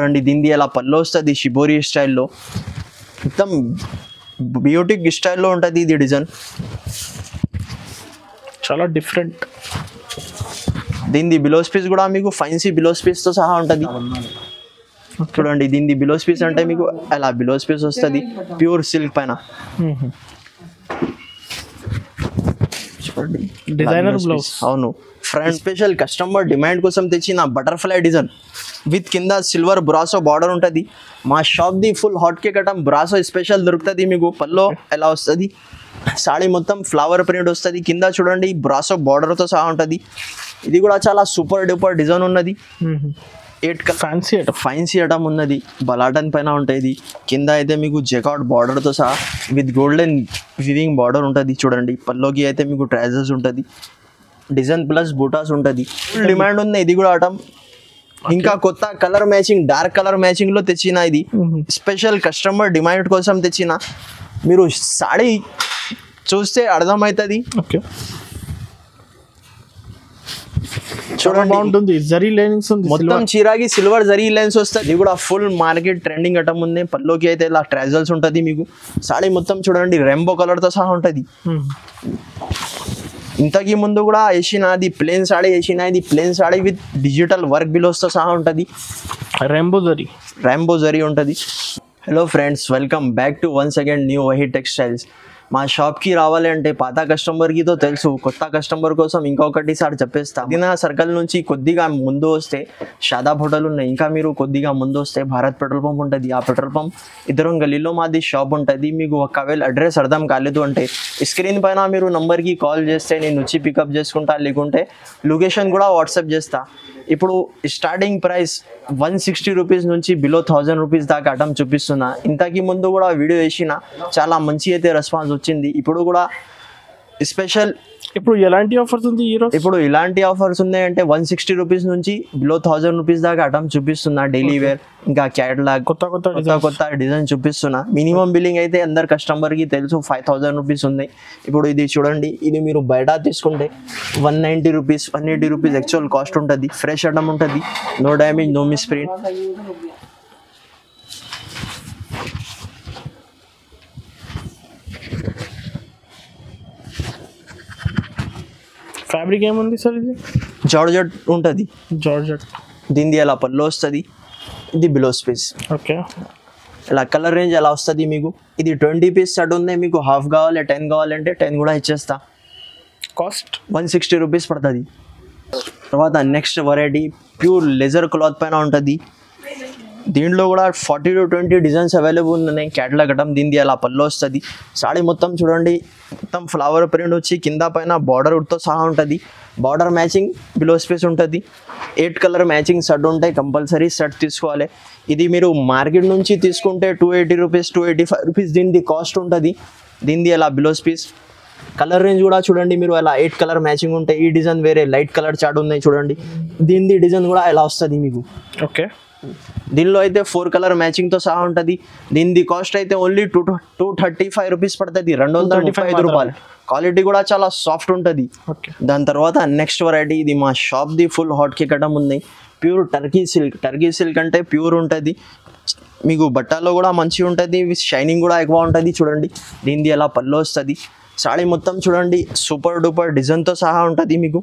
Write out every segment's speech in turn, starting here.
చూడండి దీనిది ఎలా పళ్ళు వస్తుంది షిబోరి స్టైల్లో, మొత్తం బ్యూటిక్ స్టైల్లో ఉంటుంది ఇది డిజైన్, చాలా డిఫరెంట్. దీనిది బిలోస్ పీస్ కూడా మీకు ఫైన్సీ బిలోస్ పీస్తో సహా ఉంటుంది. చూడండి దీనిది బిలోస్ పీస్ అంటే మీకు అలా బిలోస్ పీస్ వస్తుంది ప్యూర్ సిల్క్ పైన. చూడండి డిజైనర్ బ్లౌజ్. అవును, ఫ్రంట్ స్పెషల్ కస్టమర్ డిమాండ్ కోసం తెచ్చిన బటర్ఫ్లై డిజైన్ విత్ కింద సిల్వర్ బ్రాసో బార్డర్ ఉంటుంది. మా షాప్ది full hot cake item Brasso special దొరుకుతుంది మీకు. పల్లో ఎలా వస్తుంది, సాడీ మొత్తం ఫ్లవర్ ప్రింట్ వస్తుంది, కింద చూడండి బ్రాసో బార్డర్తో సహా ఉంటుంది. ఇది కూడా చాలా సూపర్ డూపర్ డిజైన్ ఉన్నది. 8 ఫైన్సీ ఐటమ్ ఉన్నది, బలాటన్ పైన ఉంటుంది. కింద అయితే మీకు జెకాట్ బార్డర్తో సహా విత్ గోల్డెన్ వివింగ్ బార్డర్ ఉంటుంది. చూడండి పల్లోకి అయితే మీకు ట్రైజర్స్ ఉంటుంది, డిజైన్ ప్లస్ బూటాస్ ఉంటుంది. ఫుల్ డిమాండ్ ఉంది ఇది కూడా ఐటమ్. ఇంకా కొత్త కలర్ మ్యాచింగ్, డార్క్ కలర్ మ్యాచింగ్లో తెచ్చిన ఇది స్పెషల్ కస్టమర్ డిమాండ్ కోసం తెచ్చిన. మీరు సాడీ చూస్తే అర్థమవుతుంది. చూడండి బాగుంటుంది, జరీ లైనింగ్స్ ఉంది, మొత్తం చీరాకి సిల్వర్ జరీ లైన్స్ వస్తుంది. ఇది కూడా ఫుల్ మార్కెట్ ట్రెండింగ్ ఐటమ్ ఉంది. పల్లోకి అయితే ఇలా ట్రైజల్స్ ఉంటుంది మీకు. సాడీ మొత్తం చూడండి రెయిన్బో కలర్తో సహా ఉంటుంది. ఇంతకీ ముందు కూడా వేసినది ప్లేన్ సాడీ వేసిన, ఇది plain sari with digital work బిలోస్తో సహా ఉంటుంది. రెయిన్బో జరీ ఉంటుంది. Hello friends, welcome back to once again new Waheed textiles. మా షాప్కి రావాలి అంటే పాత కస్టమర్కి తో తెలుసు, కొత్త కస్టమర్ కోసం ఇంకొకటి సార్ చెప్పేస్తా. దినా సర్కిల్ నుంచి కొద్దిగా ముందు వస్తే షాదాబ్ హోటల్ ఉన్నాయి, ఇంకా మీరు కొద్దిగా ముందు వస్తే భారత్ పెట్రోల్ పంప్ ఉంటుంది. ఆ పెట్రోల్ పంప్ ఇద్దరం గల్లీలో మాది షాప్ ఉంటుంది. మీకు ఒకవేళ అడ్రస్ అర్థం కాలేదు అంటే స్క్రీన్ పైన మీరు నంబర్కి కాల్ చేస్తే నేను వచ్చి పికప్ చేసుకుంటా, లేకుంటే లొకేషన్ కూడా వాట్సాప్ చేస్తా. ఇప్పుడు స్టార్టింగ్ ప్రైస్ 160 రూపీస్ నుంచి బిలో 1000 రూపీస్ దాకా ఐటమ్ చూపిస్తున్నా. ఇంతకీ ముందు కూడా వీడియో వేసిన, చాలా మంచి అయితే రెస్పాన్స్ వచ్చింది. ఇప్పుడు కూడా స్పెషల్ ఇప్పుడు ఎలాంటి ఆఫర్స్ ఉంది ఈరోజు? ఇప్పుడు ఇలాంటి ఆఫర్స్ ఉన్నాయంటే 160 రూపీస్ నుంచి బిలో 1000 రూపీస్ దాకా ఐటమ్ చూపిస్తున్నా. డైలీ వేర్ ఇంకా క్యాటలాగ్ కొత్త డిజైన్ చూపిస్తున్నా. మినిమం బిల్లింగ్ అయితే అందరు కస్టమర్కి తెలుసు 5000 రూపీస్ ఉంది. ఇప్పుడు ఇది చూడండి, ఇది మీరు బయట తీసుకుంటే 190 రూపీస్ 180 రూపీస్ యాక్చువల్ కాస్ట్ ఉంటుంది. ఫ్రెష్ ఐటమ్ ఉంటుంది, no damage, no misprint. Fabric ఏముంది సార్? ఇది జార్జెట్ ఉంటుంది. జార్జెట్. దీనిది ఎలా పళ్ళు వస్తుంది, ఇది బిలోస్ పీస్. ఓకే. ఇలా కలర్ రేంజ్ ఎలా వస్తుంది మీకు. ఇది 20 పీస్ సెట్ ఉంది. మీకు హాఫ్ కావాలి, 10 కావాలంటే 10 కూడా ఇచ్చేస్తా. కాస్ట్ 160 రూపీస్ పడుతుంది. తర్వాత నెక్స్ట్ వెరైటీ ప్యూర్ లెజర్ క్లాత్ పైన ఉంటుంది. దీంట్లో కూడా 40 to 20 డిజైన్స్ అవైలబుల్ ఉన్నాయి. Catalogue item. దీనిది అలా పళ్ళు వస్తుంది. సాడీ మొత్తం చూడండి, మొత్తం ఫ్లవర్ ప్రింట్ వచ్చి కింద పైన బార్డర్తో సహా ఉంటుంది. బార్డర్ మ్యాచింగ్ బిలో స్పేస్ ఉంటుంది. 8 కలర్ మ్యాచింగ్ సెట్ ఉంటాయి, కంపల్సరీ సెట్ తీసుకోవాలి. ఇది మీరు మార్కెట్ నుంచి తీసుకుంటే 280 రూపీస్ 285 రూపీస్ దీనిది కాస్ట్ ఉంటుంది. దీనిది అలా బిలో స్పీస్. కలర్ రేంజ్ కూడా చూడండి, మీరు అలా 8 కలర్ మ్యాచింగ్ ఉంటాయి. ఈ డిజైన్ వేరే లైట్ కలర్ చార్ట్ ఉన్నాయి చూడండి. దీనిది డిజైన్ కూడా ఎలా వస్తుంది మీకు. ఓకే. దీనిలో అయితే 4 కలర్ మ్యాచింగ్తో సహా ఉంటుంది. దీనిది కాస్ట్ అయితే ఓన్లీ 235 రూపీస్ పడుతుంది, 235 రూపాయలు. క్వాలిటీ కూడా చాలా సాఫ్ట్ ఉంటుంది. దాని తర్వాత నెక్స్ట్ వెరైటీ, ఇది మా షాప్ది ఫుల్ హాట్ కేక్ ఐటమ్ ఉంది. Pure Turkey silk. Turkey silk అంటే ప్యూర్ ఉంటుంది, మీకు బట్టల్లో కూడా మంచిగా ఉంటుంది, షైనింగ్ కూడా ఎక్కువ ఉంటుంది. చూడండి దీనిది ఎలా పళ్ళు వస్తుంది. సాడీ మొత్తం చూడండి సూపర్ డూపర్ డిజైన్తో సహా ఉంటుంది మీకు.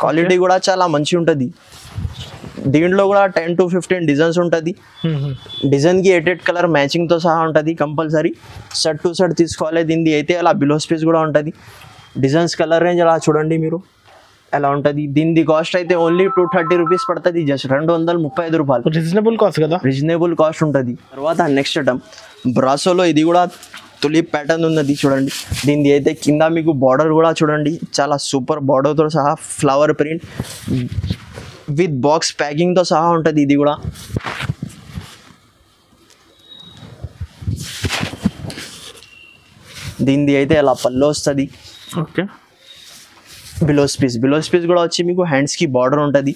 క్వాలిటీ కూడా చాలా మంచిగా ఉంటుంది. దీంట్లో కూడా 10 to 15 డిజైన్స్ ఉంటుంది. డిజైన్కి 8 కలర్ మ్యాచింగ్తో సహా ఉంటుంది. కంపల్సరీ సెట్ టు సెట్ తీసుకోవాలి. దీనిది అయితే అలా బిలో స్పేస్ కూడా ఉంటుంది. డిజైన్స్ కలర్ రేంజ్ అలా చూడండి మీరు ఎలా ఉంటుంది. దీనిది కాస్ట్ అయితే ఓన్లీ 230 రూపీస్ పడుతుంది, జస్ట్ 235 రూపాయలు. రీజనబుల్ కాస్ట్ కదా, రీజనబుల్ కాస్ట్ ఉంటుంది. తర్వాత నెక్స్ట్ ఐటమ్ బ్రాసోలో, ఇది కూడా తులిప్ ప్యాటర్న్ ఉన్నది చూడండి. దీనిది అయితే కింద మీకు బార్డర్ కూడా చూడండి, చాలా సూపర్ బార్డర్తో సహా ఫ్లవర్ ప్రింట్ విత్ బాక్స్ ప్యాకింగ్తో సహా ఉంటుంది. ఇది కూడా దీనిది అయితే అలా పళ్ళు వస్తుంది. ఓకే. బిలో స్పీస్ కూడా వచ్చి మీకు హ్యాండ్స్కి బార్డర్ ఉంటుంది.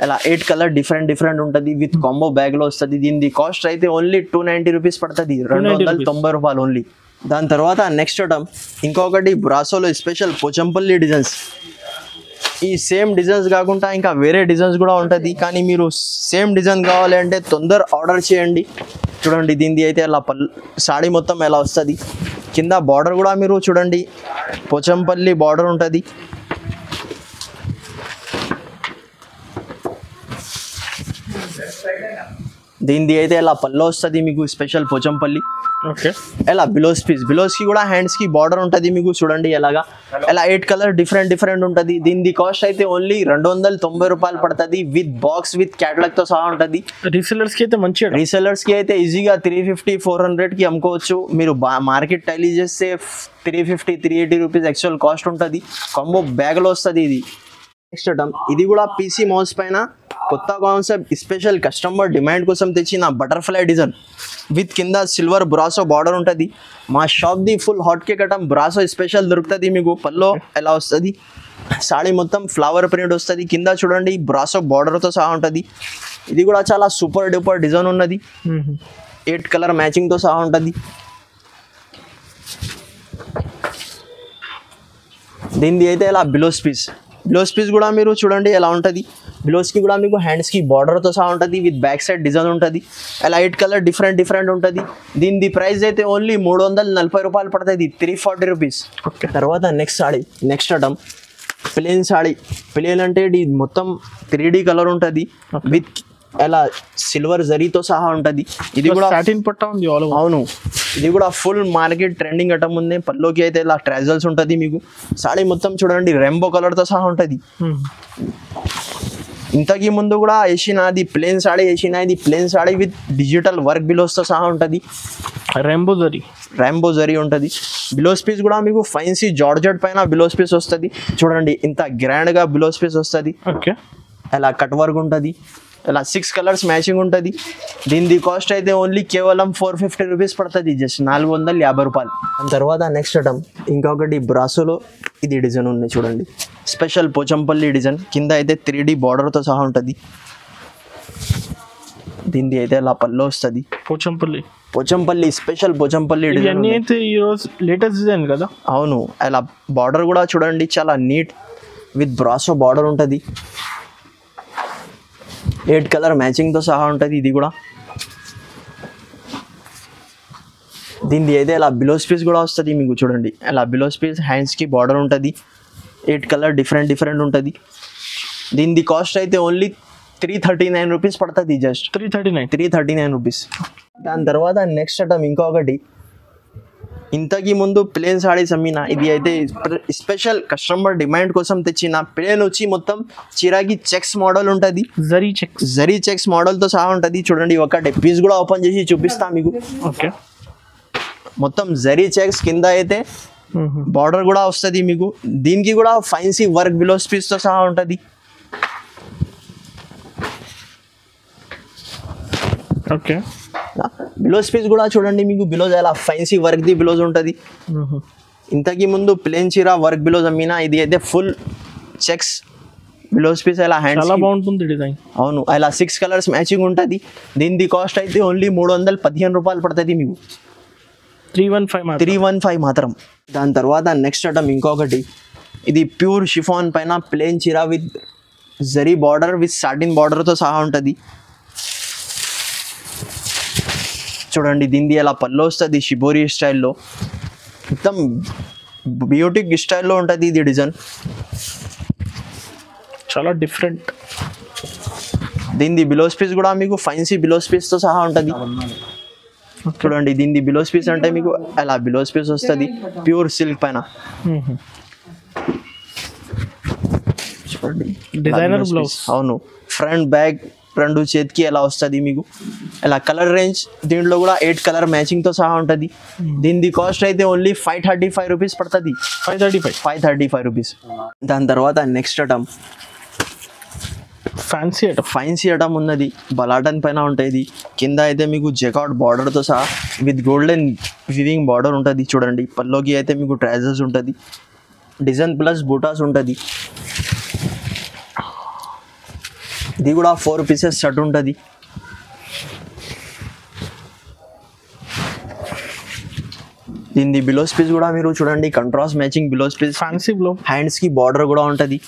అలా 8 కలర్ డిఫరెంట్ ఉంటుంది విత్ కాంబో బ్యాగ్లో వస్తుంది. దీనిది కాస్ట్ అయితే ఓన్లీ 290 రూపీస్ పడుతుంది, 290 రూపాయలు ఓన్లీ. దాని తర్వాత నెక్స్ట్ ఐటమ్ ఇంకొకటి బ్రాసోలో స్పెషల్ పోచంపల్లి డిజైన్స్. ఈ సేమ్ డిజైన్స్ కాకుండా ఇంకా వేరే డిజైన్స్ కూడా ఉంటుంది, కానీ మీరు సేమ్ డిజైన్ కావాలి అంటే తొందర ఆర్డర్ చేయండి. చూడండి దీనిది అయితే అలా సాడీ మొత్తం ఎలా వస్తుంది. కింద బార్డర్ కూడా మీరు చూడండి పోచంపల్లి బార్డర్ ఉంటుంది. దీనిది అయితే ఇలా పళ్ళు వస్తుంది మీకు స్పెషల్ పోచంపల్లి. ఓకే, ఇలా బిలోస్కి కూడా హ్యాండ్స్కి బార్డర్ ఉంటుంది మీకు చూడండి ఎలాగా. ఇలా 8 కలర్ డిఫరెంట్ ఉంటుంది. దీని కాస్ట్ అయితే ఓన్లీ 290 రూపాయలు పడుతుంది విత్ బాక్స్ విత్ క్యాటలాగ్తో సహా ఉంటుంది. రీసెల్లర్స్కి అయితే మంచిగా, రీసెలర్స్కి అయితే ఈజీగా 350-400కి అమ్ముకోవచ్చు. మీరు మార్కెట్ టైలీ చేస్తే 350-380 రూపీస్ యాక్చువల్ కాస్ట్ ఉంటుంది. కాంబో బ్యాగ్లో వస్తుంది ఇది. నెక్స్ట్ ఐటమ్ ఇది కూడా పీసీ మౌస్ పైన కొత్త కాన్సెప్ట్ స్పెషల్ కస్టమర్ డిమాండ్ కోసం తెచ్చిన బటర్ఫ్లై డిజైన్ విత్ కింద సిల్వర్ బ్రాసో బార్డర్ ఉంటుంది. మా షాప్ది full hot cake item Brasso special దొరుకుతుంది మీకు. పల్లో ఎలా వస్తుంది, సాడీ మొత్తం ఫ్లవర్ ప్రింట్ వస్తుంది. కింద చూడండి బ్రాసో బార్డర్తో సహా ఉంటుంది. ఇది కూడా చాలా సూపర్ డూపర్ డిజైన్ ఉన్నది. 8 కలర్ మ్యాచింగ్తో సహా ఉంటుంది. దీనిది అయితే ఇలా బ్లౌజ్ పీస్ కూడా మీరు చూడండి ఎలా ఉంటుంది. బ్లౌజ్కి కూడా మీకు హ్యాండ్స్కి బార్డర్తో సహా ఉంటుంది విత్ బ్యాక్ సైడ్ డిజైన్ ఉంటుంది. అలా 8 కలర్ డిఫరెంట్ ఉంటుంది. దీని ప్రైస్ అయితే ఓన్లీ 340 రూపాయలు పడుతుంది, 340 రూపీస్. తర్వాత next item plain sari. Plain అంటే ఇది మొత్తం 3D కలర్ ఉంటుంది విత్ అలా సిల్వర్ జరీతో సహా ఉంటుంది. ఇది కూడా సాటిన్ పట్టా ఉంది. అవును, ఇది కూడా ఫుల్ మార్కెట్ ట్రెండింగ్ ఐటమ్ ఉంది. పల్లోకి అయితే ఇలా ట్రాజల్స్ ఉంటుంది మీకు. సాడీ మొత్తం చూడండి రెయిన్బో కలర్తో సహా ఉంటుంది. ఇంతకీ ముందు కూడా వేసినది ప్లేన్ సాడీ ఇది plain sari with digital work బిలోస్తో సహా ఉంటుంది. రెయిన్బో జరీ ఉంటుంది. బిలోస్ పీస్ కూడా మీకు ఫైన్సీ జార్జెట్ పైన బిలోస్ పీస్ వస్తుంది. చూడండి ఇంత గ్రాండ్గా బిలోస్ పీస్ వస్తుంది. ఓకే, అలా కట్ వర్క్ ఉంటుంది. ఇలా 6 కలర్స్ మ్యాచింగ్ ఉంటుంది. దీని కాస్ట్ అయితే ఓన్లీ కేవలం 450 రూపీస్ పడుతుంది, జస్ట్ 450 రూపాయలు. దాని తర్వాత నెక్స్ట్ ఐటమ్ ఇంకొకటి బ్రాసోలో ఇది డిజైన్ ఉన్నాయి చూడండి, స్పెషల్ పోచంపల్లి డిజైన్. కింద అయితే 3D బార్డర్తో సహా ఉంటుంది. దీనిది అయితే ఇలా పళ్ళు వస్తుంది. పోచంపల్లి స్పెషల్ పోచంపల్లి డిజైన్ అయితే ఈరోజు లేటెస్ట్ డిజైన్ కదా. అవును, అలా బార్డర్ కూడా చూడండి చాలా నీట్ విత్ బ్రాసో బార్డర్ ఉంటుంది. 8 కలర్ మ్యాచింగ్తో సహా ఉంటుంది. ఇది కూడా దీనిది అయితే ఇలా బిలోస్ పీస్ కూడా వస్తుంది మీకు చూడండి. అలా బిలోస్ పీస్ హ్యాండ్స్కి బార్డర్ ఉంటుంది. 8 కలర్ డిఫరెంట్ ఉంటుంది. దీనిది కాస్ట్ అయితే ఓన్లీ 339 రూపీస్ పడుతుంది, జస్ట్ 339 రూపీస్. దాని తర్వాత నెక్స్ట్ ఐటమ్ ఇంకొకటి ఇంతకీ ముందు ప్లేన్ సాడీస్ అమ్మిన, ఇది అయితే స్పెషల్ కస్టమర్ డిమాండ్ కోసం తెచ్చిన ప్లేన్ వచ్చి మొత్తం చిరాకి చెక్స్ మోడల్ ఉంటుంది. జరీ చెక్స్ మోడల్తో సహా ఉంటుంది. చూడండి ఒకటి పీస్ కూడా ఓపెన్ చేసి చూపిస్తా మీకు. ఓకే, మొత్తం జరీ చెక్స్ కింద అయితే బార్డర్ కూడా వస్తుంది మీకు. దీనికి కూడా ఫైన్సీ వర్క్ బిలోస్ పీస్తో సహా ఉంటుంది. ఓకే, బిలోస్ పీస్ కూడా చూడండి మీకు. బిలోజ్ అలా ఫైన్సీ వర్క్ది బిలోజ్ ఉంటుంది. ఇంతకీ ముందు ప్లేన్ చీర వర్క్ బిలోజ్ అమ్మినా, ఇది అయితే ఫుల్ చెక్స్ బిలోస్ పీస్ అలా హ్యాండ్స్ చాలా బాగుంటుంది డిజైన్. అవును, అలా 6 కలర్స్ మ్యాచింగ్ ఉంటుంది. దీని కాస్ట్ అయితే ఓన్లీ 315 రూపాయలు పడుతుంది మీకు. 315 మాత్రం. దాని తర్వాత నెక్స్ట్ ఐటమ్ ఇంకొకటి ఇది ప్యూర్ షిఫాన్ పైన ప్లేన్ చీర with zari border with satin బార్డర్తో సహా ఉంటుంది. చూడండి దీనిది అలా పళ్ళు వస్తుంది షిబోరి స్టైల్లో, మొత్తం బ్యూటిక్ స్టైల్లో ఉంటుంది ఇది డిజైన్. చాలా డిఫరెంట్. దీనిది బిలోస్ పీస్ కూడా మీకు ఫైన్సీ బిలోస్ పీస్తో సహా ఉంటుంది. చూడండి దీనిది బిలోస్ పీస్ అంటే మీకు అలా బిలోస్ పీస్ వస్తుంది ప్యూర్ సిల్క్ పైన. చూడండి డిజైనర్ బ్లౌజ్. అవును, ఫ్రంట్ బ్యాక్ రెండు చేతికి ఎలా వస్తుంది మీకు. అలా కలర్ రేంజ్ దీంట్లో కూడా 8 కలర్ మ్యాచింగ్తో సహా ఉంటుంది. దీని కాస్ట్ అయితే ఓన్లీ 535 రూపీస్ పడుతుంది. 535 రూపీస్. దాని తర్వాత నెక్స్ట్ ఐటమ్ ఫ్యాన్సీ ఐటమ్ ఉన్నది. బలాటన్ పైన ఉంటుంది. కింద అయితే మీకు జెకాట్ బార్డర్తో సహా విత్ గోల్డెన్ వివింగ్ బార్డర్ ఉంటుంది. చూడండి పల్లోకి అయితే మీకు ట్రైజర్స్ ఉంటుంది. డిజైన్ ప్లస్ బూటాస్ ఉంటుంది. ఇది కూడా 4 పీసెస్ షర్ట్ ఉంటుంది. దీని బిలోస్ పీస్ కూడా మీరు చూడండి contrast matching blouse piece. Fancy blouse. హ్యాండ్స్కి బార్డర్ కూడా ఉంటుంది.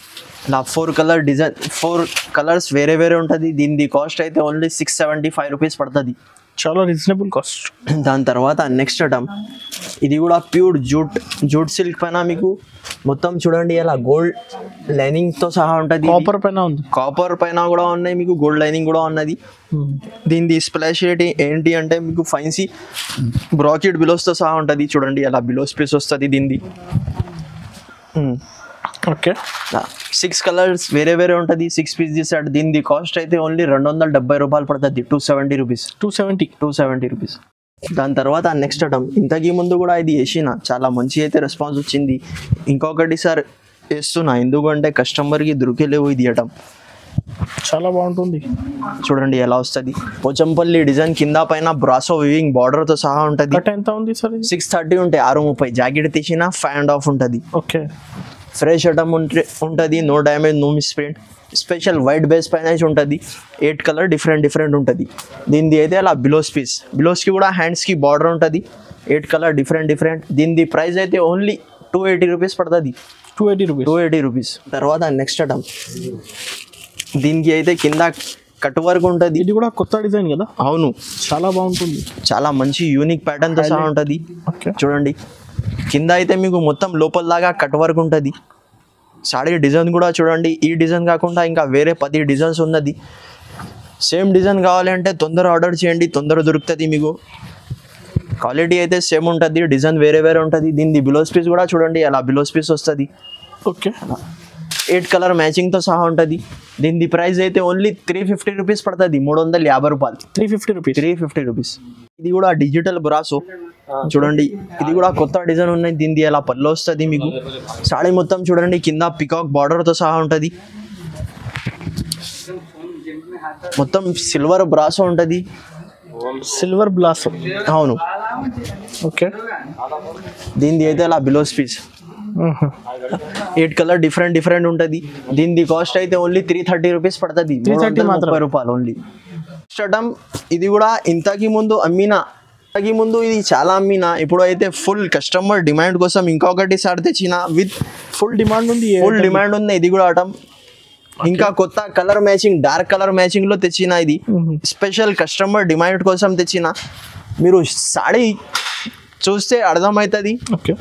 ఇలా 4 కలర్ డిజైన్ 4 కలర్స్ వేరే వేరే ఉంటుంది. దీని కాస్ట్ అయితే ఓన్లీ 675 రూపీస్ పడుతుంది. చాలా రీజనబుల్ కాస్ట్. దాని తర్వాత నెక్స్ట్ ఐటమ్ ఇది కూడా ప్యూర్ జూట్ సిల్క్ పైన మీకు మొత్తం చూడండి ఇలా గోల్డ్ లైనింగ్తో సహా ఉంటుంది. కాపర్ పైన ఉంది, కాపర్ పైన కూడా ఉన్నాయి, మీకు గోల్డ్ లైనింగ్ కూడా ఉన్నది. దీని స్పెషాలిటీ ఏంటి అంటే మీకు ఫైన్సీ బ్రాకెట్ బిలోస్తో సహా ఉంటుంది. చూడండి అలా బిలోస్ పీస్ వస్తుంది దీనిది. ఓకే 6 కలర్స్ వేరే వేరే ఉంటుంది. 6 పీస్ సెట్. దీని కాస్ట్ అయితే ఓన్లీ 270 రూపాయలు పడుతుంది. 270 రూపీస్. 270 రూపీస్. దాని తర్వాత నెక్స్ట్ ఐటమ్ ఇంతకీ ముందు కూడా ఇది వేసిన చాలా మంచి అయితే రెస్పాన్స్ వచ్చింది. ఇంకొకటి సార్ వేస్తున్నా, ఎందుకంటే కస్టమర్కి దొరికేలేవు ఇది ఐటమ్. చాలా బాగుంటుంది. చూడండి ఎలా వస్తుంది. పోచంపల్లి డిజైన్ కింద పైన బ్రాసో వివింగ్ బార్డర్తో సహా ఉంటుంది. ఎంత ఉంది సార్? 630 ఉంటాయి. 630. జాకెట్ తీసిన 5.5 ఉంటుంది. ఓకే ఫ్రెష్ ఐటమ్ ఉంటుంది. No damage, no misprint. Special white base పైన ఉంటుంది. 8 కలర్ డిఫరెంట్ ఉంటుంది. దీనిది అయితే అలా బిలోస్కి కూడా హ్యాండ్స్కి బార్డర్ ఉంటుంది. 8 కలర్ డిఫరెంట్. దీనిది ప్రైస్ అయితే ఓన్లీ 280 రూపీస్ పడుతుంది. 280 రూపీస్. తర్వాత నెక్స్ట్ ఐటమ్ దీనికి అయితే కింద కట్ వర్క్ ఉంటుంది. ఇది కూడా కొత్త డిజైన్ కదా? అవును, చాలా బాగుంటుంది. చాలా మంచి యూనిక్ ప్యాటర్న్తో సహా ఉంటుంది. ఓకే చూడండి కింద అయితే మీకు మొత్తం లోపల దాకా కట్ వర్క్ ఉంటుంది. సాడీ డిజైన్ కూడా చూడండి. ఈ డిజైన్ కాకుండా ఇంకా వేరే 10 డిజైన్స్ ఉన్నది. సేమ్ డిజైన్ కావాలంటే తొందర ఆర్డర్ చేయండి, తొందర దొరుకుతుంది మీకు. క్వాలిటీ అయితే సేమ్ ఉంటుంది, డిజైన్ వేరే వేరే ఉంటుంది. దీని బిలోస్ పీస్ కూడా చూడండి అలా బిలోస్ పీస్ వస్తుంది. ఓకే 8 కలర్ మ్యాచింగ్తో సహా ఉంటుంది. దీని ప్రైస్ అయితే ఓన్లీ 350 రూపీస్ పడుతుంది. 350 రూపాయలు. 350 రూపీస్. ఇది కూడా డిజిటల్ బ్రాసో చూడండి. ఇది కూడా కొత్త డిజైన్ ఉన్నాయి. దీనిది అలా పళ్ళు వస్తుంది మీకు. సాడీ మొత్తం చూడండి కింద పికాక్ బార్డర్తో సహా ఉంటుంది. మొత్తం సిల్వర్ బ్రాసో ఉంటుంది. సిల్వర్ బ్లాసో. అవును. ఓకే దీనిది అయితే అలా బిలోస్ పీస్. 8 కలర్ డిఫరెంట్ ఉంటుంది. దీని కాస్ట్ అయితే ఓన్లీ 330 రూపీస్ పడుతుంది. 330 రూపాయలు ఓన్లీ. ఇది కూడా ఇంతకి ముందు ఇది చాలా అమ్మినా. ఇప్పుడు అయితే ఫుల్ కస్టమర్ డిమాండ్ కోసం ఇంకొకటి సార్ తెచ్చిన. విత్ ఫుల్ డిమాండ్ ఉంది. ఇది కూడా ఐటమ్ ఇంకా కొత్త colour matching, dark colour matching లో తెచ్చిన. ఇది స్పెషల్ కస్టమర్ డిమాండ్ కోసం తెచ్చిన. మీరు సాడీ చూస్తే అర్థమవుతుంది. ఓకే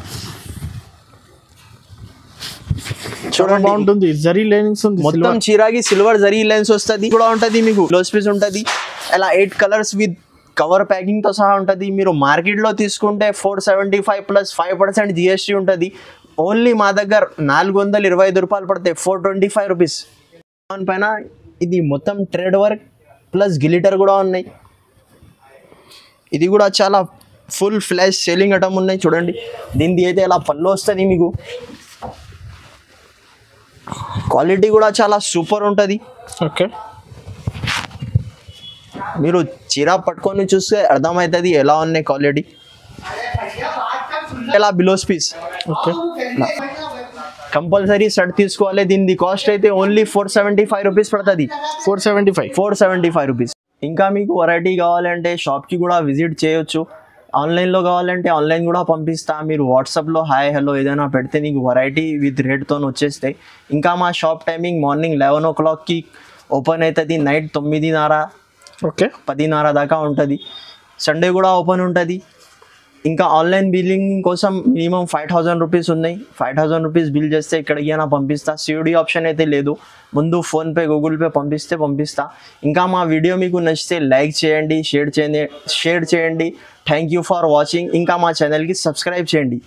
చూడండి బాగుంటుంది. జరీ లైనింగ్స్ ఉంది. మొత్తం చీరాకి సిల్వర్ జరీ లైన్స్ వస్తుంది కూడా ఉంటుంది. మీకు బ్లౌజ్ పీస్ ఉంటుంది. అలా 8 కలర్స్ విత్ కవర్ ప్యాకింగ్ తో సహా ఉంటుంది. మీరు మార్కెట్ లో తీసుకుంటే 475 ప్లస్ 5% GST ఉంటుంది. ఓన్లీ మా దగ్గర 425 రూపాయలు పడతాయి. 425 రూపీస్. దానిపైన ఇది మొత్తం ట్రేడ్ వర్క్ ప్లస్ గ్లిటర్ కూడా ఉన్నాయి. ఇది కూడా చాలా ఫుల్ ఫ్లాష్ సేలింగ్ ఐటమ్ ఉన్నాయి. చూడండి దీనిది అయితే ఇలా పళ్ళు వస్తుంది మీకు. క్వాలిటీ కూడా చాలా సూపర్ ఉంటుంది. ఓకే మీరు చీర పట్టుకొని చూస్తే అర్థమవుతుంది ఎలా ఉన్నాయి క్వాలిటీ. ఎలా blouse piece. Okay compulsory shirt తీసుకోవాలి. దీని కాస్ట్ అయితే ఓన్లీ 475 రూపీస్ పడుతుంది. 475 రూపీస్. ఇంకా మీకు వెరైటీ కావాలంటే షాప్కి కూడా విజిట్ చేయొచ్చు. ఆన్లైన్లో కావాలంటే ఆన్లైన్ కూడా పంపిస్తా. మీరు వాట్సాప్లో హాయ్ హలో ఏదైనా పెడితే నీకు వెరైటీ విత్ రేట్తో వచ్చేస్తాయి. ఇంకా మా షాప్ టైమింగ్ మార్నింగ్ 11 o'clockకి ఓపెన్ అవుతుంది. నైట్ 9:30 ఓకే 10:30 దాకా ఉంటుంది. సండే కూడా ఓపెన్ ఉంటుంది. ఇంకా ఆన్లైన్ బిల్లింగ్ కోసం మినిమం 5,000 రూపీస్ ఉన్నాయి. 5,000 రూపీస్ బిల్ చేస్తే ఇక్కడికి అయినా పంపిస్తా. COD ఆప్షన్ అయితే లేదు. ముందు ఫోన్పే గూగుల్ పే పంపిస్తా. ఇంకా మా వీడియో మీకు నచ్చితే లైక్ చేయండి, షేర్ చేయండి. Thank you for watching. ఇంకా మా ఛానల్కి సబ్స్క్రైబ్ చేయండి.